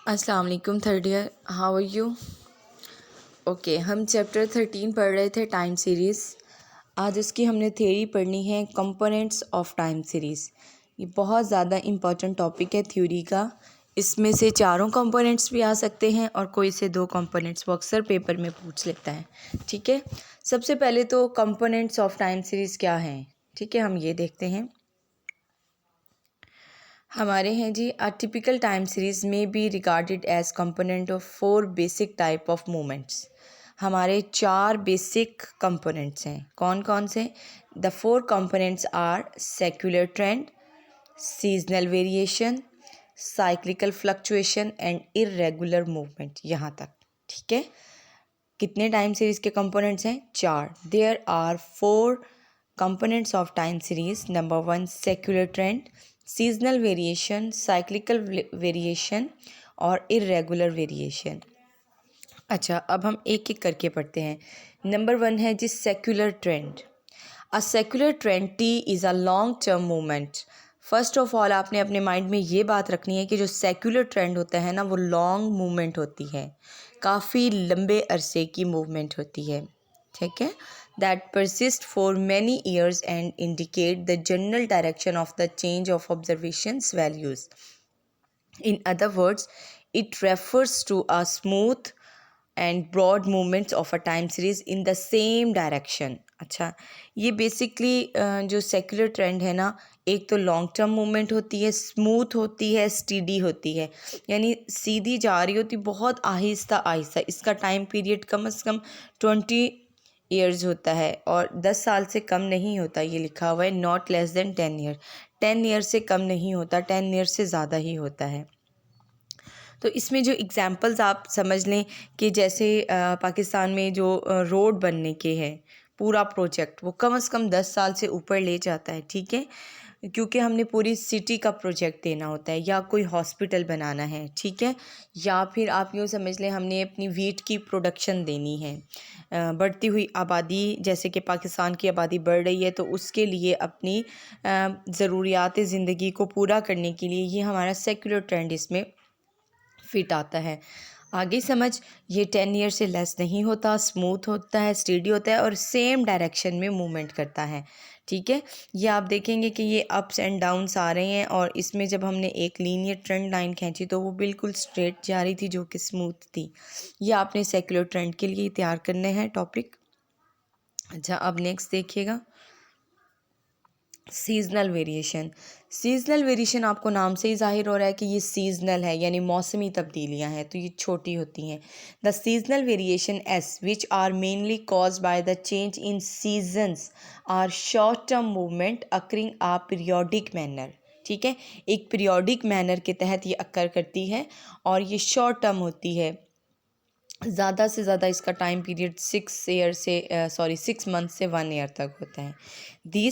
अस्सलाम वालेकुम third year, how are you? Okay, हम चैप्टर 13 पढ़ रहे थे टाइम सीरीज़। आज इसकी हमने थ्योरी पढ़नी है, कंपोनेंट्स ऑफ टाइम सीरीज़। ये बहुत ज़्यादा इम्पॉर्टेंट टॉपिक है थ्योरी का। इसमें से चारों कंपोनेंट्स भी आ सकते हैं और कोई से दो कंपोनेंट्स, वो अक्सर पेपर में पूछ लेता है। ठीक है, सबसे पहले तो कंपोनेंट्स ऑफ टाइम सीरीज़ क्या हैं, ठीक है, हम ये देखते हैं। हमारे हैं जी, अ टिपिकल टाइम सीरीज़ में be regarded as component of 4 basic type of movements. हमारे 4 बेसिक कंपोनेंट्स हैं। कौन कौन से? The 4 components are secular trend, seasonal variation, cyclical fluctuation and irregular movement. यहाँ तक ठीक है। कितने टाइम सीरीज़ के कंपोनेंट्स हैं? 4। There are 4 components of time series. Number 1 secular trend, seasonal variation, cyclical variation और इर्रेगुलर वेरिएशन। अच्छा, अब हम एक एक करके पढ़ते हैं। नंबर 1 है जी secular trend. A secular trend टी is a long term movement. First of all आपने अपने माइंड में ये बात रखनी है कि जो सेक्युलर ट्रेंड होता है ना, वो लॉन्ग मूवमेंट होती है, काफ़ी लंबे अरसे की मूवमेंट होती है। ठीक है, that persist for many years and indicate the general direction of the change of observations values. In other words, it refers to a smooth and broad movements of a time series in the same direction. अच्छा, ये basically जो secular trend है ना, एक तो long term movement होती है, smooth होती है, स्टीडी होती है, यानी सीधी जा रही होती, बहुत आहिस्ता आहिस्ता। इसका टाइम पीरियड कम से कम 20 ईयर्स होता है और 10 साल से कम नहीं होता। ये लिखा हुआ है not less than 10 year. 10 year से कम नहीं होता, 10 ईयर से ज़्यादा ही होता है। तो इसमें जो एग्ज़ाम्पल्स आप समझ लें कि जैसे पाकिस्तान में जो रोड बनने के हैं, पूरा प्रोजेक्ट वो कम से कम 10 साल से ऊपर ले जाता है। ठीक है, क्योंकि हमने पूरी सिटी का प्रोजेक्ट देना होता है या कोई हॉस्पिटल बनाना है। ठीक है, या फिर आप यूँ समझ लें हमने अपनी वीट की प्रोडक्शन देनी है। बढ़ती हुई आबादी, जैसे कि पाकिस्तान की आबादी बढ़ रही है, तो उसके लिए अपनी ज़रूरियात ज़िंदगी को पूरा करने के लिए ये हमारा सेक्युलर ट्रेंड इसमें फिट आता है। आगे समझ, ये 10 ईयर से लेस नहीं होता, स्मूथ होता है, स्टेडी होता है और सेम डायरेक्शन में मूवमेंट करता है। ठीक है, ये आप देखेंगे कि ये अप्स एंड डाउन्स आ रहे हैं और इसमें जब हमने एक लीनियर ट्रेंड लाइन खींची तो वो बिल्कुल स्ट्रेट जा रही थी, जो कि स्मूथ थी। ये आपने सेक्युलर ट्रेंड के लिए तैयार करने हैं टॉपिक। अच्छा, अब नेक्स्ट देखिएगा, सीजनल वेरिएशन। सीजनल वेरिएशन आपको नाम से ही जाहिर हो रहा है कि ये सीजनल है, यानी मौसमी तब्दीलियां हैं, तो ये छोटी होती हैं। The seasonal variations which are mainly cause by the change in seasons are short term movement occurring a periodic manner. ठीक है, एक पीरियोडिक मैनर के तहत ये अक्कर करती है और ये शॉर्ट टर्म होती है। ज़्यादा से ज़्यादा इसका टाइम पीरियड 6 मंथ से 1 ईयर तक होता है। दिस